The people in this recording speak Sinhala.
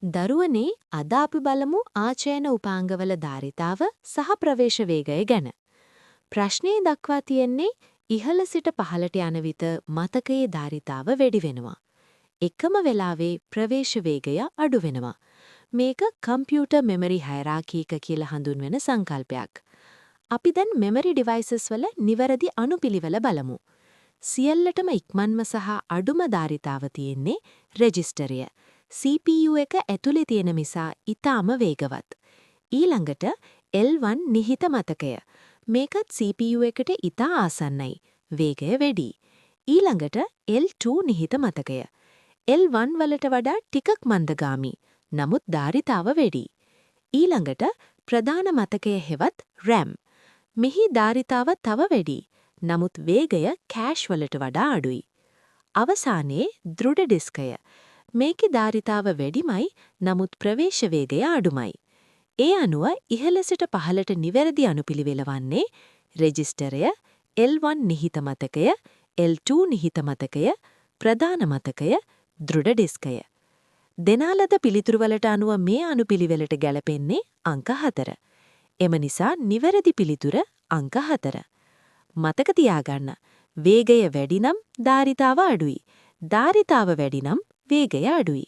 දරුවනේ අද අපි බලමු ආචයන උපාංගවල ධාරිතාව සහ ප්‍රවේශ වේගය ගැන. ප්‍රශ්නයේ දක්වා තියෙන්නේ ඉහළ සිට පහළට යන විට මතකයේ ධාරිතාව වැඩි වෙනවා. එකම වෙලාවේ ප්‍රවේශ වේගය අඩු වෙනවා. මේක කම්පියුටර් මෙමරි හයරාකි එක කියලා හඳුන්වන සංකල්පයක්. අපි දැන් මෙමරි ඩිවයිසස් වල නිවැරදි අනුපිළිවෙල බලමු. සියල්ලටම ඉක්මන්ම සහ අඩුම ධාරිතාව තියෙන්නේ රෙජිස්ටරය. CPU එක ඇතුලේ තියෙන නිසා ඊටාම වේගවත්. ඊළඟට L1 නිහිත මතකය. මේකත් CPU එකට ඊටා ආසන්නයි. වේගය වැඩි. ඊළඟට L2 නිහිත මතකය. L1 වලට වඩා ටිකක් මන්දගාමි. නමුත් ධාරිතාව වැඩි. ඊළඟට ප්‍රධාන මතකය හෙවත් RAM. මෙහි ධාරිතාව තව වැඩි. නමුත් වේගය කෑෂ් වලට වඩා අඩුයි. අවසානයේ දෘඩ ඩිස්කය. මේකේ ධාරිතාව වැඩිමයි නමුත් ප්‍රවේශ වේගය අඩුමයි. ඒ අනුව ඉහළ සිට පහළට නිවැරදි අනුපිළිවෙල වන්නේ රෙජිස්ටරය, L1 නිහිත මතකය, L2 නිහිත මතකය, ප්‍රධාන මතකය, දෘඩ ඩිස්කය. දෙනාලද පිළිතුරුවලට අනුව මේ අනුපිළිවෙලට ගැලපෙන්නේ අංක 4. එම නිසා නිවැරදි පිළිතුර අංක 4. මතක තියාගන්න. වේගය වැඩි නම් ධාරිතාව අඩුයි. ධාරිතාව වැඩි නම් වේගය අඩුයි.